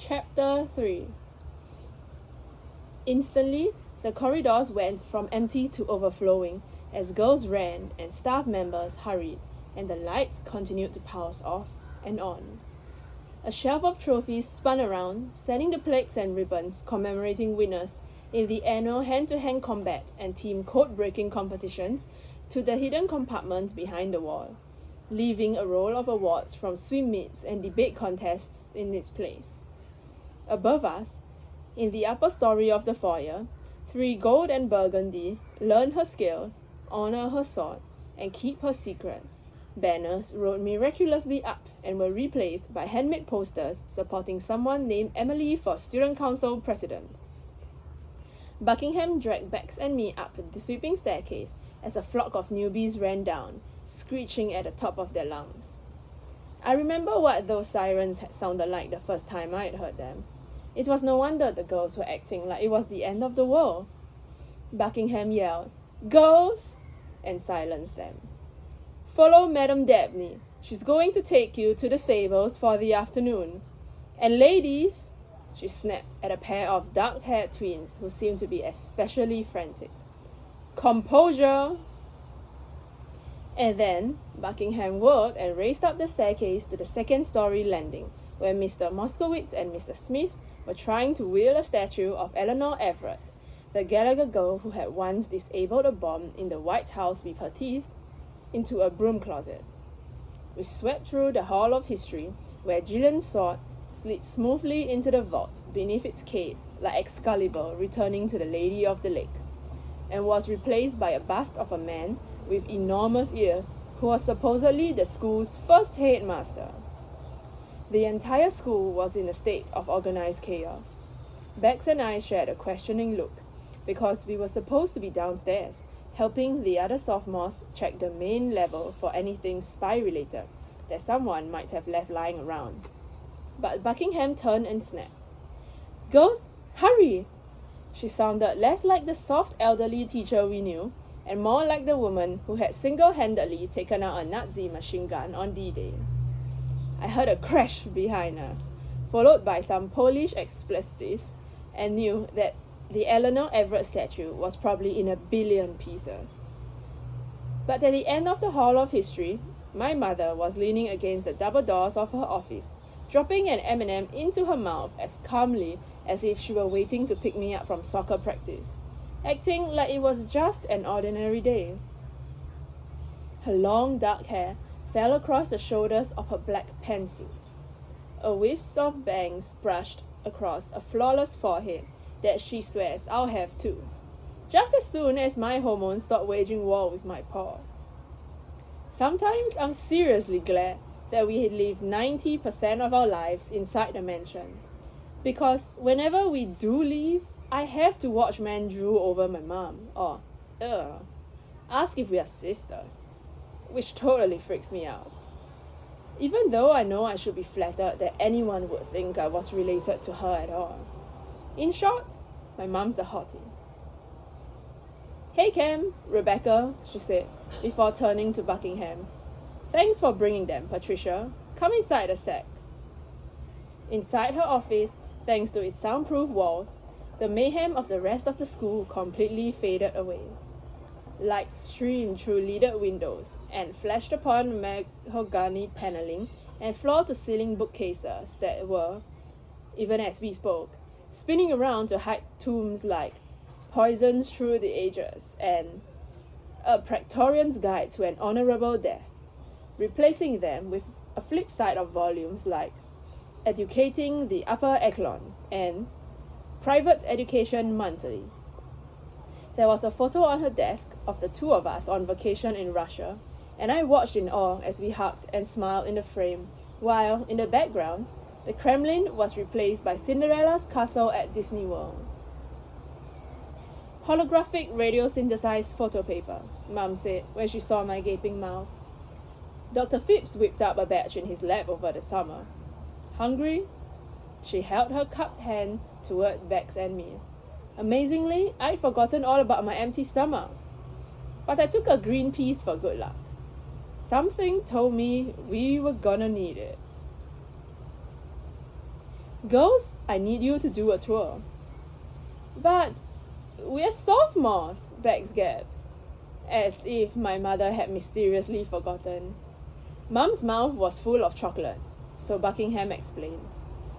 Chapter 3. Instantly, the corridors went from empty to overflowing as girls ran and staff members hurried, and the lights continued to pulse off and on. A shelf of trophies spun around, sending the plaques and ribbons commemorating winners in the annual hand-to-hand combat and team code-breaking competitions to the hidden compartment behind the wall, leaving a roll of awards from swim meets and debate contests in its place. Above us, in the upper story of the foyer, 3 gold and burgundy, learn her skills, honor her sword, and keep her secrets. Banners rode miraculously up and were replaced by handmade posters supporting someone named Emily for student council president. Buckingham dragged Bex and me up the sweeping staircase as a flock of newbies ran down, screeching at the top of their lungs. I remember what those sirens had sounded like the first time I had heard them. It was no wonder the girls were acting like it was the end of the world. Buckingham yelled, "Girls!" and silenced them. "Follow Madame Dabney. She's going to take you to the stables for the afternoon. And ladies," she snapped at a pair of dark-haired twins who seemed to be especially frantic, "composure!" And then Buckingham whirled and raced up the staircase to the second-story landing, where Mr. Moskowitz and Mr. Smith were trying to wheel a statue of Eleanor Everett, the Gallagher girl who had once disabled a bomb in the White House with her teeth, into a broom closet. We swept through the Hall of History, where Gillian's sword slid smoothly into the vault beneath its case like Excalibur returning to the Lady of the Lake, and was replaced by a bust of a man with enormous ears who was supposedly the school's first headmaster. The entire school was in a state of organized chaos. Bex and I shared a questioning look, because we were supposed to be downstairs, helping the other sophomores check the main level for anything spy-related that someone might have left lying around. But Buckingham turned and snapped, "Girls, hurry!" She sounded less like the soft elderly teacher we knew, and more like the woman who had single-handedly taken out a Nazi machine gun on D-Day. I heard a crash behind us, followed by some Polish expletives, and knew that the Eleanor Everett statue was probably in a billion pieces. But at the end of the Hall of History, my mother was leaning against the double doors of her office, dropping an M&M into her mouth as calmly as if she were waiting to pick me up from soccer practice, acting like it was just an ordinary day. Her long dark hair fell across the shoulders of her black pantsuit. A wisp of bangs brushed across a flawless forehead that she swears I'll have too, just as soon as my hormones stop waging war with my paws. Sometimes I'm seriously glad that we had lived 90% of our lives inside the mansion, because whenever we do leave, I have to watch men drool over my mom, or, ask if we are sisters, which totally freaks me out. Even though I know I should be flattered that anyone would think I was related to her at all. In short, my mom's a hottie. "Hey Cam, Rebecca," she said, before turning to Buckingham. "Thanks for bringing them, Patricia. Come inside a sec." Inside her office, thanks to its soundproof walls, the mayhem of the rest of the school completely faded away. Light streamed through leaded windows and flashed upon mahogany paneling and floor-to-ceiling bookcases that were, even as we spoke, spinning around to hide tomes like Poisons Through the Ages and A Praetorian's Guide to an Honorable Death, replacing them with a flip side of volumes like Educating the Upper Echelon and Private Education Monthly. There was a photo on her desk of the two of us on vacation in Russia, and I watched in awe as we hugged and smiled in the frame, while, in the background, the Kremlin was replaced by Cinderella's castle at Disney World. "Holographic radio-synthesized photo paper," Mum said when she saw my gaping mouth. Dr. Phipps whipped up a batch in his lab over the summer. "Hungry?" She held her cupped hand toward Bex and me. Amazingly, I'd forgotten all about my empty stomach. But I took a green piece for good luck. Something told me we were gonna need it. Girls, I need you to do a tour. But we're sophomores, Bex gasped, as if my mother had mysteriously forgotten. Mum's mouth was full of chocolate, so Buckingham explained.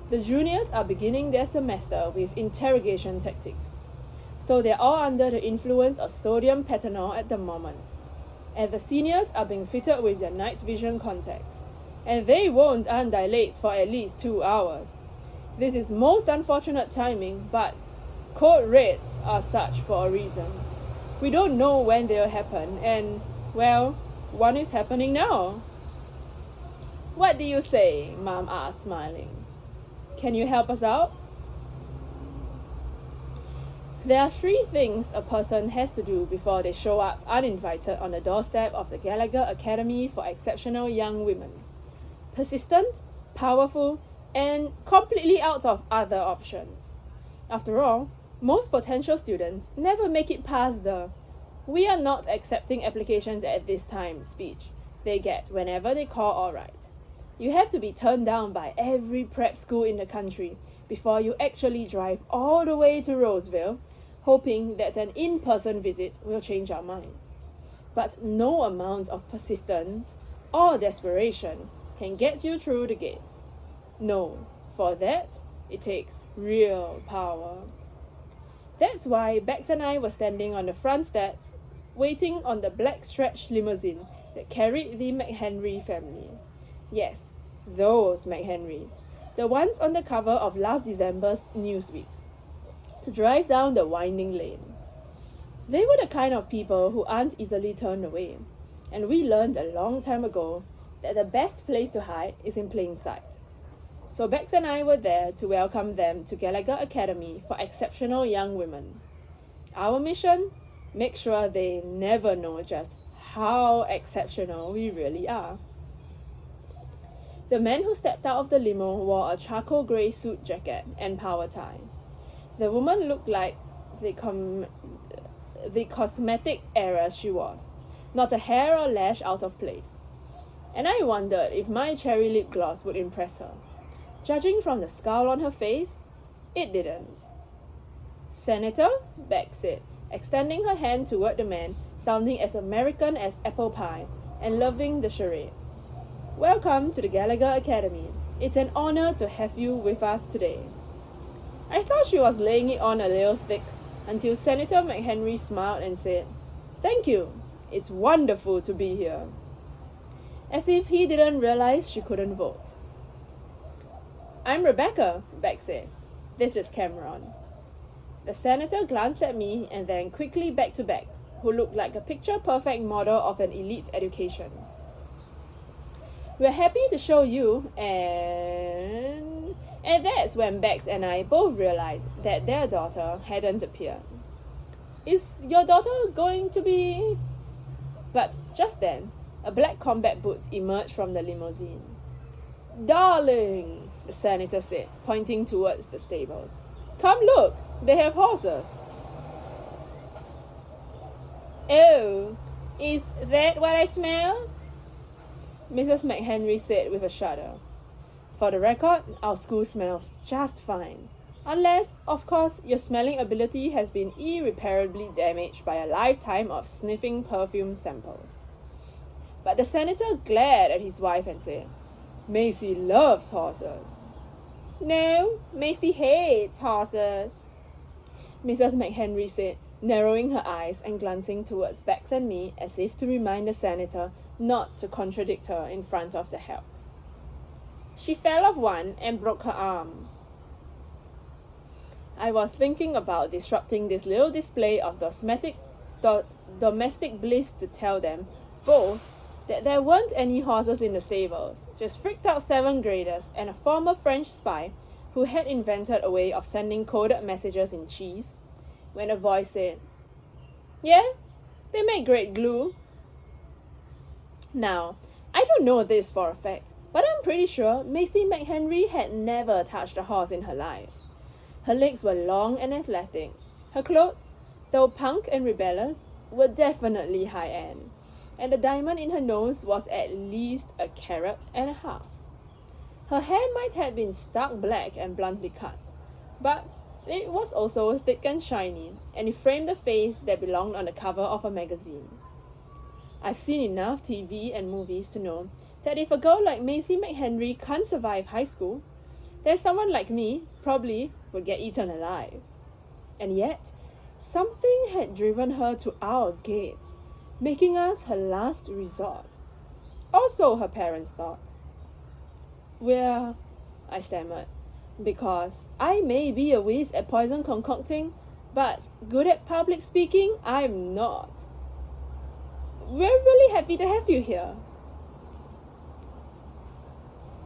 The juniors are beginning their semester with interrogation tactics, so they're all under the influence of sodium pentanol at the moment. And the seniors are being fitted with their night vision contacts, and they won't undilate for at least 2 hours. This is most unfortunate timing, but code reds are such for a reason. We don't know when they'll happen, and, well, one is happening now. What do you say? Mom asked, smiling. Can you help us out? There are 3 things a person has to do before they show up uninvited on the doorstep of the Gallagher Academy for Exceptional Young Women. Persistent, powerful, and completely out of other options. After all, most potential students never make it past the "we are not accepting applications at this time" speech they get whenever they call or write. You have to be turned down by every prep school in the country before you actually drive all the way to Roseville, hoping that an in-person visit will change our minds. But no amount of persistence or desperation can get you through the gates. No, for that, it takes real power. That's why Bex and I were standing on the front steps, waiting on the black stretch limousine that carried the McHenry family. Yes, those McHenrys, the ones on the cover of last December's Newsweek, to drive down the winding lane. They were the kind of people who aren't easily turned away, and we learned a long time ago that the best place to hide is in plain sight. So Bex and I were there to welcome them to Gallagher Academy for Exceptional Young Women. Our mission? Make sure they never know just how exceptional we really are. The man who stepped out of the limo wore a charcoal grey suit jacket and power tie. The woman looked like the cosmetic era she was, not a hair or lash out of place. And I wondered if my cherry lip gloss would impress her. Judging from the scowl on her face, it didn't. "Senator," Beck said, extending her hand toward the man, sounding as American as apple pie, and loving the charade. "Welcome to the Gallagher Academy. It's an honor to have you with us today." I thought she was laying it on a little thick until Senator McHenry smiled and said, "Thank you. It's wonderful to be here." As if he didn't realize she couldn't vote. "I'm Rebecca," Beck said. "This is Cameron." The senator glanced at me and then quickly back to Bex, who looked like a picture-perfect model of an elite education. "We're happy to show you," and that's when Bex and I both realized that their daughter hadn't appeared. "Is your daughter going to be—" But just then, a black combat boots emerged from the limousine. "Darling," the senator said, pointing towards the stables. "Come look, they have horses." "Oh, is that what I smell?" Mrs. McHenry said with a shudder. "For the record, our school smells just fine. Unless, of course, your smelling ability has been irreparably damaged by a lifetime of sniffing perfume samples." But the senator glared at his wife and said, "Macy loves horses." "No, Macy hates horses," Mrs. McHenry said, narrowing her eyes and glancing towards Bex and me as if to remind the senator not to contradict her in front of the help. "She fell off one and broke her arm." I was thinking about disrupting this little display of domestic bliss to tell them both that there weren't any horses in the stables, just freaked out 7th graders and a former French spy who had invented a way of sending coded messages in cheese, when a voice said, "Yeah, they make great glue." Now, I don't know this for a fact, but I'm pretty sure Macy McHenry had never touched a horse in her life. Her legs were long and athletic. Her clothes, though punk and rebellious, were definitely high-end, and the diamond in her nose was at least 1.5 carats. Her hair might have been stark black and bluntly cut, but it was also thick and shiny, and it framed the face that belonged on the cover of a magazine. I've seen enough TV and movies to know that if a girl like Macy McHenry can't survive high school, then someone like me probably would get eaten alive. And yet, something had driven her to our gates, making us her last resort. Also, her parents thought. Well, I stammered, because I may be a whiz at poison concocting, but good at public speaking, I'm not. We're really happy to have you here.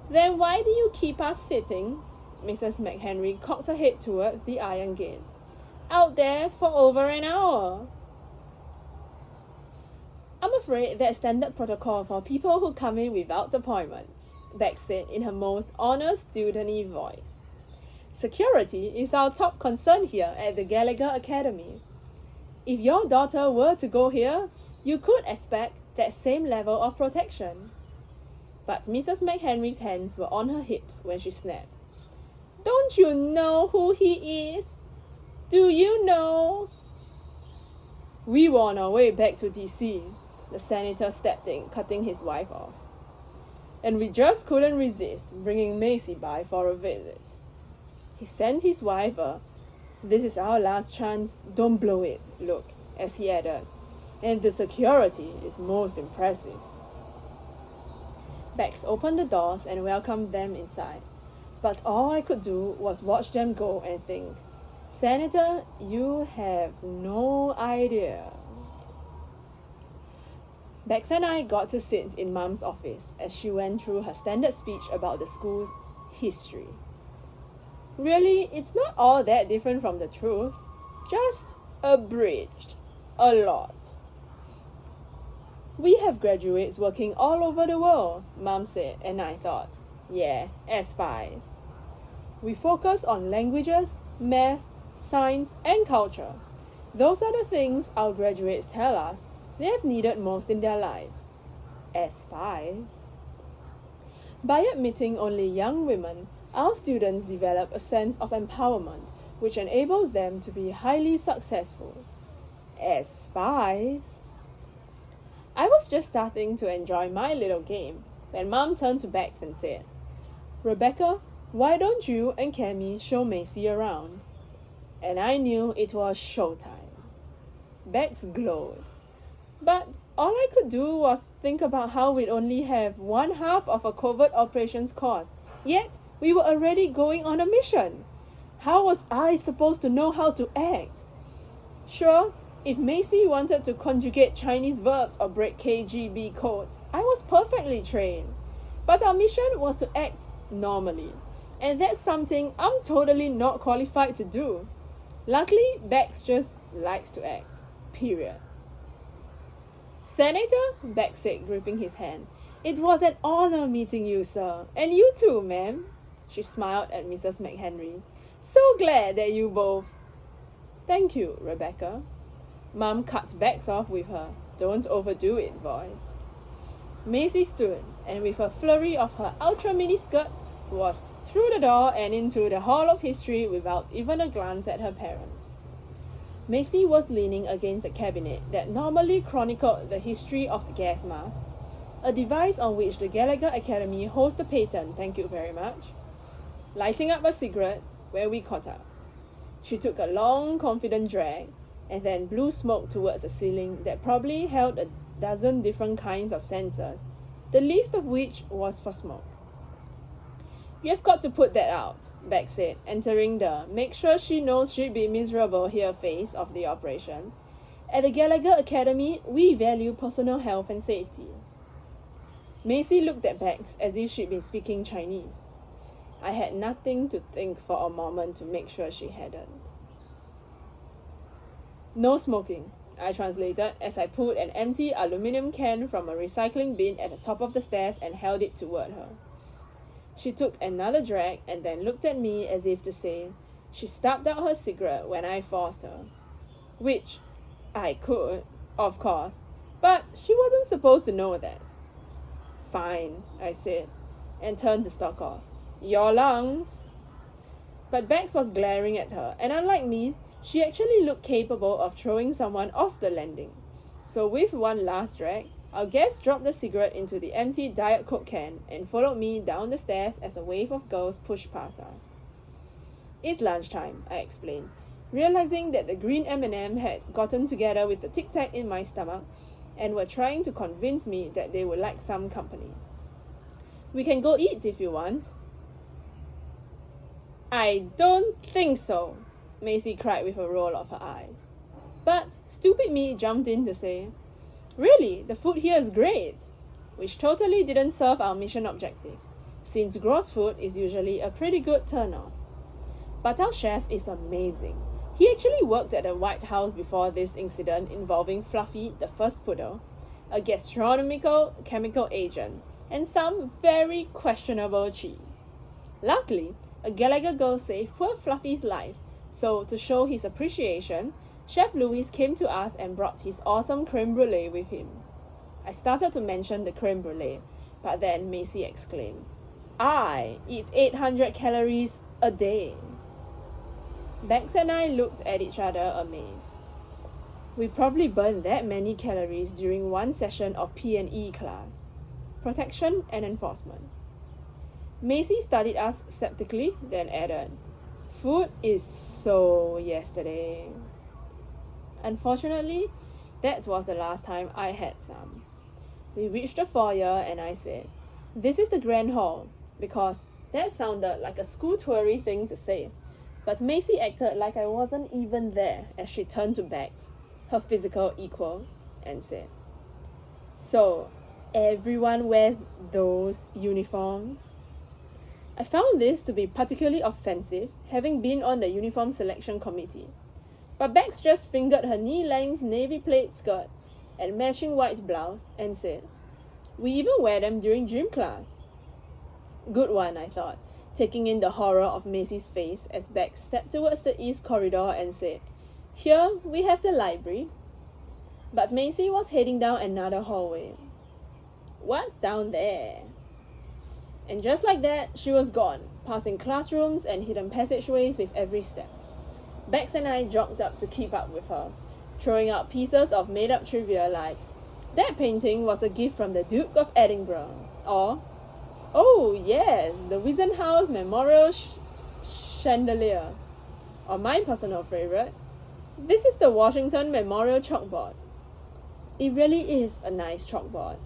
Then why do you keep us sitting? Mrs. McHenry cocked her head towards the iron gates. Out there for over an hour. I'm afraid that's standard protocol for people who come in without appointments, Beck said in her most honest, student-y voice. Security is our top concern here at the Gallagher Academy. If your daughter were to go here, you could expect that same level of protection. But Mrs. McHenry's hands were on her hips when she snapped. Don't you know who he is? Do you know? We were on our way back to D.C., the senator stepped in, cutting his wife off. And we just couldn't resist bringing Macy by for a visit. He sent his wife a, "This is our last chance, don't blow it," look, as he added, "and the security is most impressive." Bex opened the doors and welcomed them inside, but all I could do was watch them go and think, Senator, you have no idea. Bex and I got to sit in Mum's office as she went through her standard speech about the school's history. Really, it's not all that different from the truth, just abridged a lot. We have graduates working all over the world, Mum said, and I thought, yeah, as spies. We focus on languages, math, science, and culture. Those are the things our graduates tell us they have needed most in their lives, as spies. By admitting only young women, our students develop a sense of empowerment which enables them to be highly successful, as spies. I was just starting to enjoy my little game when Mum turned to Bex and said, Rebecca, why don't you and Cammy show Macy around? And I knew it was showtime. Bex glowed. But all I could do was think about how we'd only have one half of a covert operations course, yet we were already going on a mission. How was I supposed to know how to act? Sure, if Macy wanted to conjugate Chinese verbs or break KGB codes, I was perfectly trained. But our mission was to act normally, and that's something I'm totally not qualified to do. Luckily, Bex just likes to act. Period. Senator, Bex said, gripping his hand, it was an honor meeting you, sir. And you too, ma'am. She smiled at Mrs. McHenry. So glad that you both... Thank you, Rebecca. Mum cut Bex off with her "Don't overdo it" voice. Macy stood, and with a flurry of her ultra-mini skirt, was through the door and into the Hall of History without even a glance at her parents. Macy was leaning against a cabinet that normally chronicled the history of the gas mask, a device on which the Gallagher Academy holds the patent, thank you very much, lighting up a cigarette where we caught up. She took a long, confident drag, and then blew smoke towards a ceiling that probably held a dozen different kinds of sensors, the least of which was for smoke. You've got to put that out, Beck said, entering the make sure she knows she'd be miserable here phase of the operation. At the Gallagher Academy, we value personal health and safety. Macy looked at Bex as if she'd been speaking Chinese. I had nothing to think for a moment to make sure she hadn't. No smoking, I translated as I pulled an empty aluminum can from a recycling bin at the top of the stairs and held it toward her. She took another drag and then looked at me as if to say, she stubbed out her cigarette when I forced her. Which I could, of course, but she wasn't supposed to know that. Fine, I said, and turned to stalk off. "Your lungs." But Bex was glaring at her, and unlike me, she actually looked capable of throwing someone off the landing. So with one last drag, our guest dropped the cigarette into the empty Diet Coke can and followed me down the stairs as a wave of girls pushed past us. "It's lunchtime," I explained, realizing that the green M&M had gotten together with the Tic Tac in my stomach and were trying to convince me that they would like some company. "We can go eat if you want." "I don't think so," Macy cried with a roll of her eyes. But stupid me jumped in to say, "Really, the food here is great," which totally didn't serve our mission objective, since gross food is usually a pretty good turn-off. But our chef is amazing. He actually worked at the White House before this incident involving Fluffy, the first poodle, a gastronomical chemical agent, and some very questionable cheese. Luckily, a Gallagher girl saved poor Fluffy's life, so to show his appreciation, Chef Louis came to us and brought his awesome creme brulee with him. I started to mention the creme brulee, but then Macy exclaimed, "I eat 800 calories a day." Bex and I looked at each other amazed. We probably burned that many calories during one session of P&E class, protection and enforcement. Macy studied us skeptically, then added, "Food is so yesterday." Unfortunately, that was the last time I had some. We reached the foyer and I said, "This is the Grand Hall," because that sounded like a school toury thing to say. But Macy acted like I wasn't even there as she turned to Bex, her physical equal, and said, "So, everyone wears those uniforms?" I found this to be particularly offensive, having been on the uniform selection committee. But Bex just fingered her knee-length navy plaid skirt and matching white blouse and said, "We even wear them during gym class." Good one, I thought, taking in the horror of Macy's face as Bex stepped towards the east corridor and said, "Here we have the library." But Macy was heading down another hallway. "What's down there?" And just like that, she was gone, passing classrooms and hidden passageways with every step. Bex and I jogged up to keep up with her, throwing out pieces of made-up trivia like, "That painting was a gift from the Duke of Edinburgh," or, "Oh yes, the Wisenhouse Memorial Chandelier," or my personal favourite, "This is the Washington Memorial Chalkboard." It really is a nice chalkboard.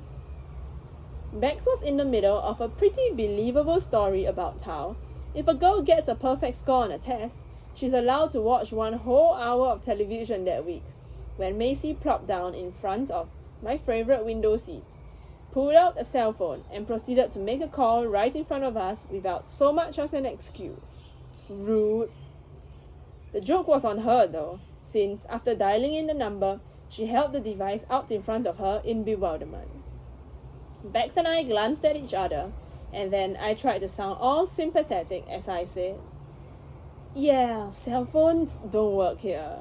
Bex was in the middle of a pretty believable story about how, if a girl gets a perfect score on a test, she's allowed to watch one whole hour of television that week, when Macy plopped down in front of my favourite window seats, pulled out a cell phone, and proceeded to make a call right in front of us without so much as an excuse. Rude. The joke was on her though, since after dialing in the number, she held the device out in front of her in bewilderment. Bex and I glanced at each other, and then I tried to sound all sympathetic as I said, "Yeah, cell phones don't work here."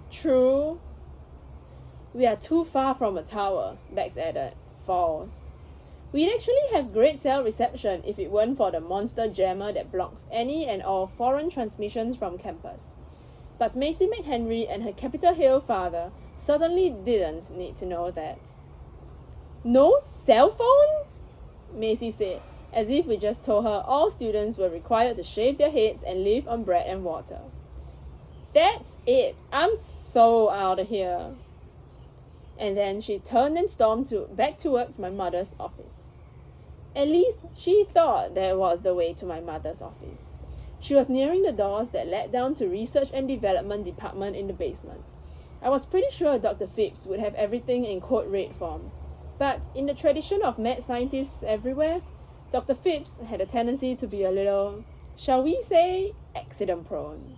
"True." "We are too far from a tower," Bex added. "False. We'd actually have great cell reception if it weren't for the monster jammer that blocks any and all foreign transmissions from campus." But Macy McHenry and her Capitol Hill father certainly didn't need to know that. "No cell phones?" Macy said, as if we just told her all students were required to shave their heads and live on bread and water. "That's it. I'm so out of here." And then she turned and stormed back towards my mother's office. At least she thought that was the way to my mother's office. She was nearing the doors that led down to Research and Development Department in the basement. I was pretty sure Dr. Phipps would have everything in code red form. But in the tradition of mad scientists everywhere, Dr. Phipps had a tendency to be a little, shall we say, accident-prone.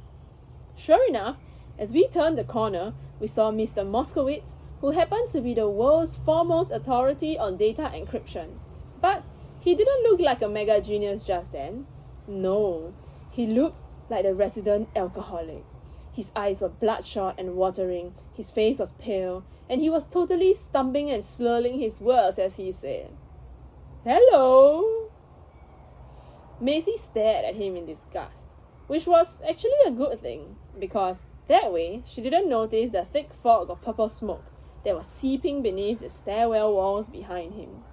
Sure enough, as we turned the corner, we saw Mr. Moskowitz, who happens to be the world's foremost authority on data encryption. But he didn't look like a mega genius just then. No, he looked like the resident alcoholic. His eyes were bloodshot and watering, his face was pale, and he was totally stumbling and slurring his words as he said, "Hello." Macy stared at him in disgust, which was actually a good thing, because that way she didn't notice the thick fog of purple smoke that was seeping beneath the stairwell walls behind him.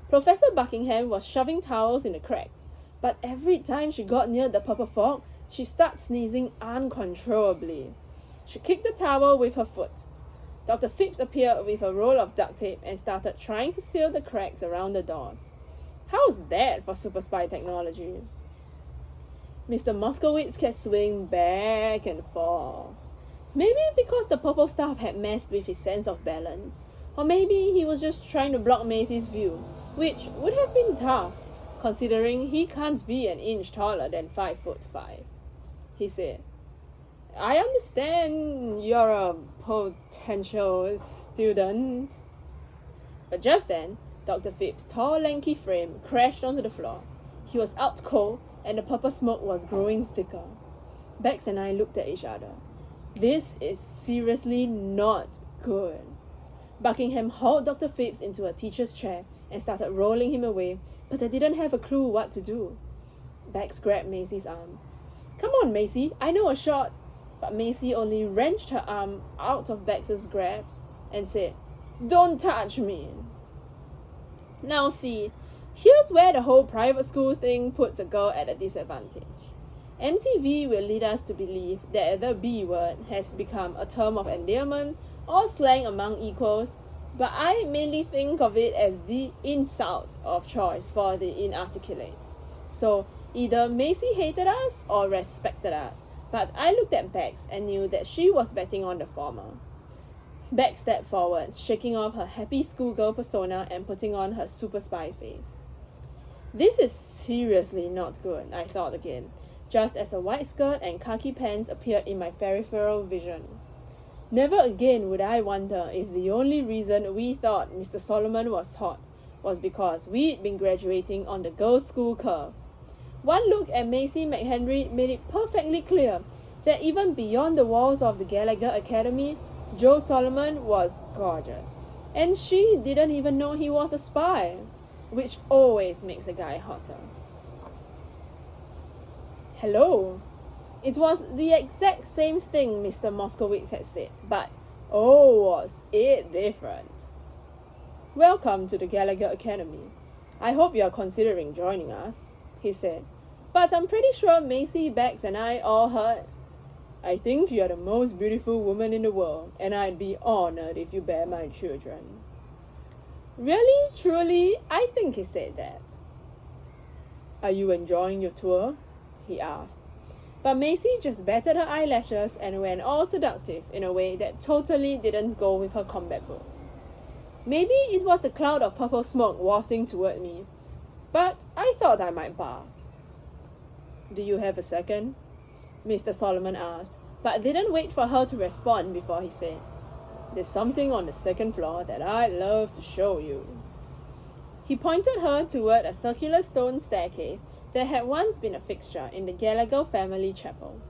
Professor Buckingham was shoving towels in the cracks, but every time she got near the purple fog, she started sneezing uncontrollably. She kicked the towel with her foot. Dr. Phipps appeared with a roll of duct tape and started trying to seal the cracks around the doors. How's that for super spy technology? Mr. Moskowitz kept swaying back and forth. Maybe because the purple stuff had messed with his sense of balance, or maybe he was just trying to block Macy's view, which would have been tough, considering he can't be an inch taller than 5'5". He said, I understand you're a potential student. But just then, Dr. Phipps' tall, lanky frame crashed onto the floor. He was out cold, and the purple smoke was growing thicker. Bex and I looked at each other. This is seriously not good. Buckingham hauled Dr. Phipps into a teacher's chair and started rolling him away, but I didn't have a clue what to do. Bex grabbed Macy's arm. Come on, Macy, I know a shot. But Macy only wrenched her arm out of Bex's grasp and said, Don't touch me. Now see, here's where the whole private school thing puts a girl at a disadvantage. MTV will lead us to believe that the B word has become a term of endearment or slang among equals, but I mainly think of it as the insult of choice for the inarticulate. So either Macy hated us or respected us, but I looked at Bex and knew that she was betting on the former. Bex stepped forward, shaking off her happy schoolgirl persona and putting on her super spy face. This is seriously not good, I thought again, just as a white skirt and khaki pants appeared in my peripheral vision. Never again would I wonder if the only reason we thought Mr. Solomon was hot was because we'd been graduating on the girls' school curve. One look at Macy McHenry made it perfectly clear that even beyond the walls of the Gallagher Academy, Joe Solomon was gorgeous. And she didn't even know he was a spy, which always makes a guy hotter. Hello. It was the exact same thing Mr. Moskowitz had said, but oh, was it different. Welcome to the Gallagher Academy. I hope you are considering joining us, he said, but I'm pretty sure Macy, Bex, and I all heard, I think you are the most beautiful woman in the world, and I'd be honored if you bear my children. Really, truly, I think he said that. Are you enjoying your tour? He asked. But Macy just batted her eyelashes and went all seductive in a way that totally didn't go with her combat boots. Maybe it was the cloud of purple smoke wafting toward me, but I thought I might bark. Do you have a second? Mr. Solomon asked, but didn't wait for her to respond before he said, There's something on the second floor that I'd love to show you. He pointed her toward a circular stone staircase that had once been a fixture in the Gallagher family chapel.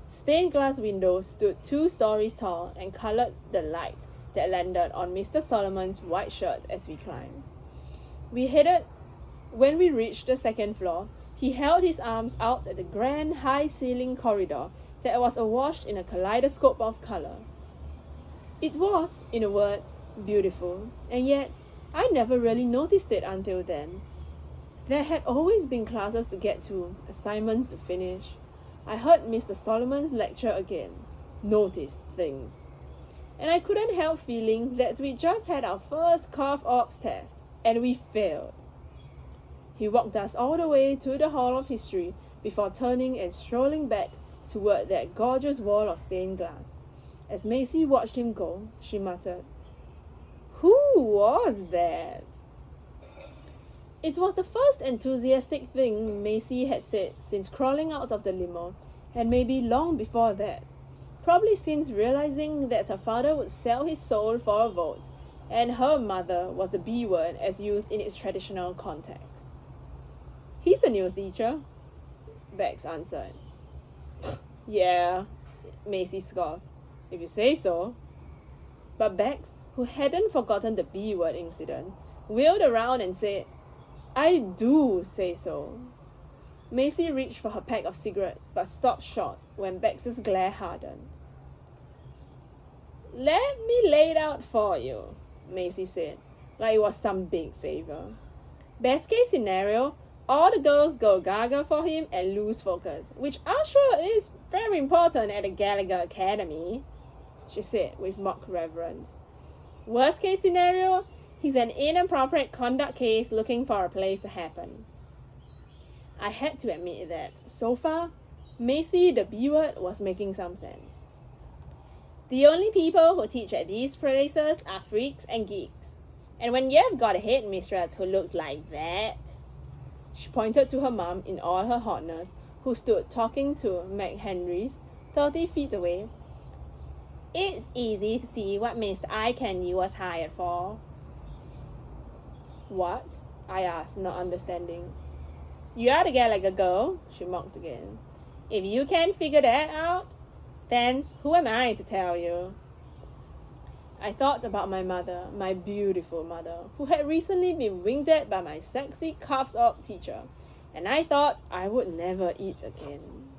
Stained glass windows stood 2 stories tall and colored the light that landed on Mr. Solomon's white shirt as we climbed. When we reached the second floor, he held his arms out at the grand high-ceiling corridor that was awash in a kaleidoscope of color. It was, in a word, beautiful, and yet I never really noticed it until then. There had always been classes to get to, assignments to finish. I heard Mr. Solomon's lecture again, noticed things. And I couldn't help feeling that we just had our first Carve Ops test, and we failed. He walked us all the way to the Hall of History before turning and strolling back toward that gorgeous wall of stained glass. As Macy watched him go, she muttered, Who was that? It was the first enthusiastic thing Macy had said since crawling out of the limo, and maybe long before that. Probably since realizing that her father would sell his soul for a vote, and her mother was the B word as used in its traditional context. He's a new teacher, Bex answered. Yeah, Macy scoffed. If you say so. But Bex, who hadn't forgotten the B word incident, wheeled around and said, I do say so. Macy reached for her pack of cigarettes, but stopped short when Bex's glare hardened. "Let me lay it out for you," Macy said, like it was some big favor. "Best case scenario, all the girls go gaga for him and lose focus, which I'm sure is very important at the Gallagher Academy," she said with mock reverence. "Worst case scenario, he's an inappropriate conduct case looking for a place to happen." I had to admit that, so far, Macy the B-word was making some sense. "The only people who teach at these places are freaks and geeks. And when you've got a headmistress who looks like that," she pointed to her mum in all her hotness, who stood talking to McHenry's 30 feet away, "it's easy to see what Mr. Eye Candy was hired for." "What?" I asked, not understanding. "You're the Gallagher girl," she mocked again. "If you can't figure that out, then who am I to tell you?" I thought about my mother, my beautiful mother, who had recently been winked at by my sexy cuffs-up teacher, and I thought I would never eat again.